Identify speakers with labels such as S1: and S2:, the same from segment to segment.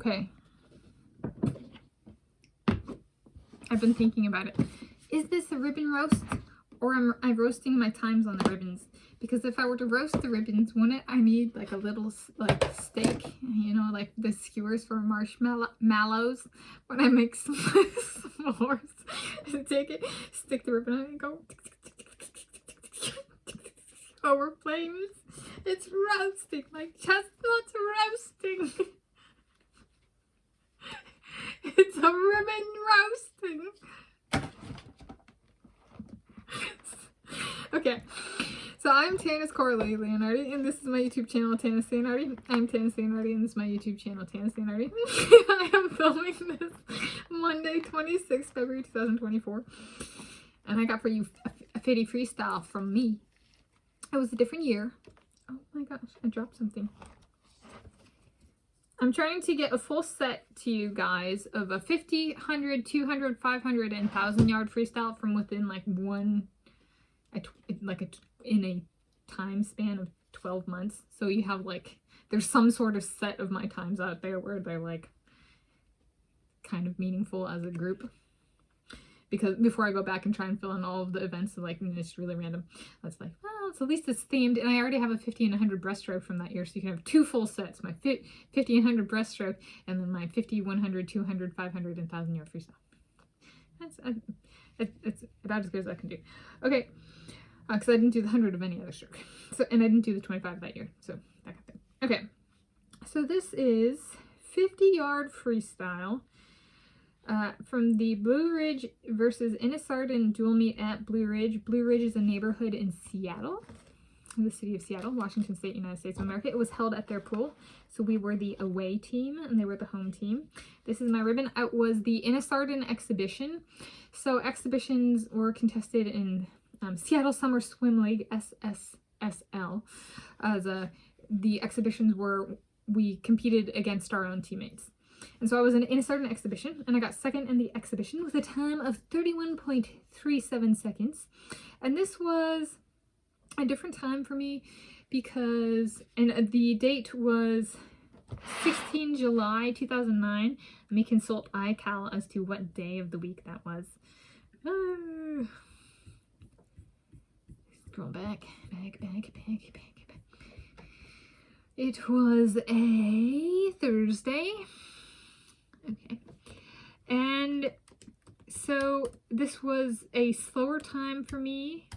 S1: Okay. I've been thinking about it. Is this a ribbon roast, or am I roasting my times on the ribbons? Because if I were to roast the ribbons, wouldn't I need like a little like steak, you know, like the skewers for marshmallows when I make s'mores? Take it, stick the ribbon on it, and go over flames. It's roasting, like chestnuts roasting. It's a ribbon roasting. Okay, so I'm Tanis Coralee Leonhardi, and this is my YouTube channel, Tanis Leonhardi. I'm Tanis Leonhardi, and this is my YouTube channel, Tanis Leonhardi. I am filming this Monday, 26th February 2024, and I got for you a fitty freestyle from me. It was a different year. Oh my gosh, I dropped something. I'm trying to get a full set to you guys of a 50, 100, 200, 500, and 1,000 yard freestyle from within like in a time span of 12 months. So you have like, there's some sort of set of my times out there where they're like kind of meaningful as a group. Because before I go back and try and fill in all of the events, like it's really random. That's like, well, it's at least it's themed, and I already have a 50 and 100 breaststroke from that year, so you can have two full sets: my 50 and 100 breaststroke, and then my 50, 100, 200, 500, and 1,000 yard freestyle. It's about as good as I can do. Okay, because I didn't do the 100 of any other stroke, so and I didn't do the 25 that year, so that kind of thing. Okay, so this is 50-yard freestyle. From the Blue Ridge versus Innis Arden Dual Meet at Blue Ridge. Blue Ridge is a neighborhood in Seattle, in the city of Seattle, Washington State, United States of America. It was held at their pool, so we were the away team and they were the home team. This is my ribbon. It was the Innis Arden exhibition. So exhibitions were contested in Seattle Summer Swim League, SSSL. The exhibitions were, we competed against our own teammates. And so I was in an Innis Arden exhibition, and I got second in the exhibition with a time of 31.37 seconds. And this was a different time for me because, and the date was 16 July 2009. Let me consult iCal as to what day of the week that was. Scroll back. It was a Thursday. Okay, and so this was a slower time for me.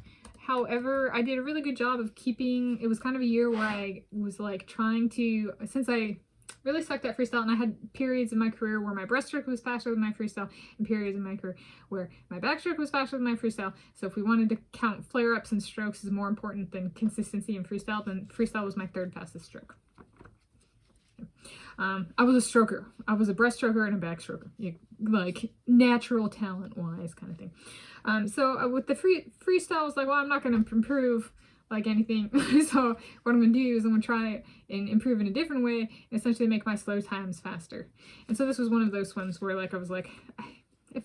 S1: However, I did a really good job of keeping, it was kind of a year where I was like trying to, since I really sucked at freestyle, and I had periods in my career where my breaststroke was faster than my freestyle, and periods in my career where my backstroke was faster than my freestyle. So if we wanted to count flare-ups and strokes is more important than consistency in freestyle, then freestyle was my third fastest stroke. I was a stroker. I was a breaststroker and a backstroker, like natural talent wise kind of thing. So with the freestyle, I was like, well, I'm not going to improve like anything. So what I'm going to do is I'm going to try and improve in a different way and essentially make my slow times faster. And so this was one of those swims where like I was like, I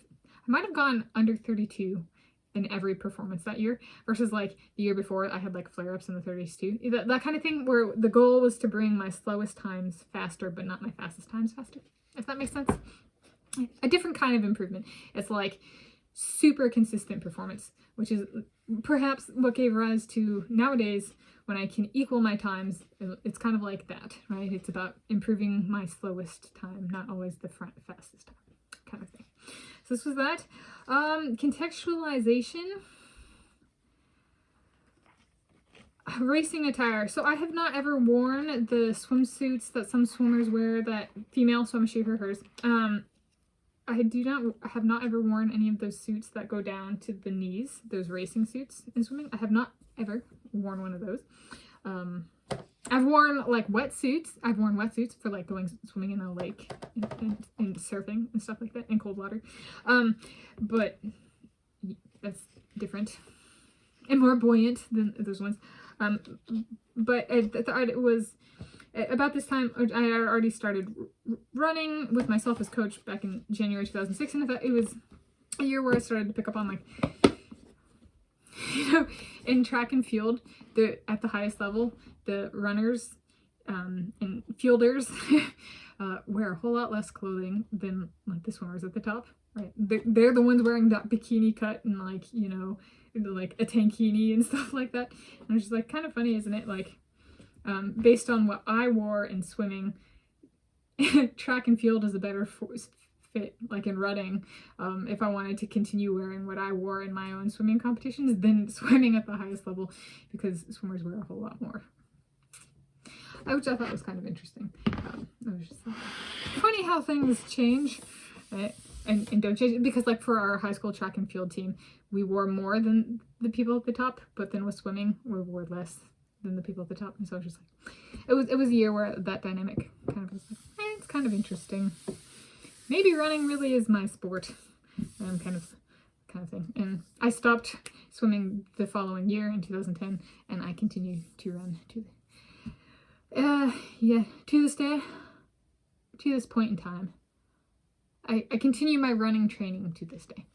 S1: might have gone under 32 in every performance that year versus like the year before I had like flare-ups in the 30s too. That kind of thing where the goal was to bring my slowest times faster but not my fastest times faster, if that makes sense. A different kind of improvement. It's like super consistent performance, which is perhaps what gave rise to nowadays when I can equal my times. It's kind of like that, right? It's about improving my slowest time, not always the fastest time kind of thing. So this was that. Contextualization. Racing attire. So I have not ever worn the swimsuits that some swimmers wear, that female, so I'm gonna show her hers. I have not ever worn any of those suits that go down to the knees, those racing suits in swimming. I have not ever worn one of those. I've worn like wetsuits. I've worn wetsuits for like going swimming in a lake and surfing and stuff like that in cold water. But that's different and more buoyant than those ones. But I thought it was about this time I had already started running with myself as coach back in January 2006, and I thought it was a year where I started to pick up on like, you know, in track and field, at the highest level, the runners and fielders wear a whole lot less clothing than like the swimmers at the top, right? They're the ones wearing that bikini cut and like, you know, like a tankini and stuff like that. And it's just like kind of funny, isn't it? Like, based on what I wore in swimming, track and field is a better fit, like in running, if I wanted to continue wearing what I wore in my own swimming competitions than swimming at the highest level, because swimmers wear a whole lot more. Which I thought was kind of interesting. It was just funny how things change, right? And don't change, because like for our high school track and field team, we wore more than the people at the top, but then with swimming, we wore less than the people at the top. And so it was just like, it was a year where that dynamic kind of was like, it's kind of interesting. Maybe running really is my sport, kind of thing. And I stopped swimming the following year in 2010, and I continue to run to this day, to this point in time. I continue my running training to this day.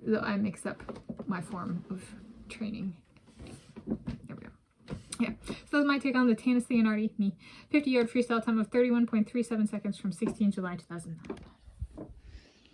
S1: Though I mix up my form of training. There we go. Yeah, so that's my take on the Tanis Leonhardi, me, 50-yard freestyle time of 31.37 seconds from 16 July 2009.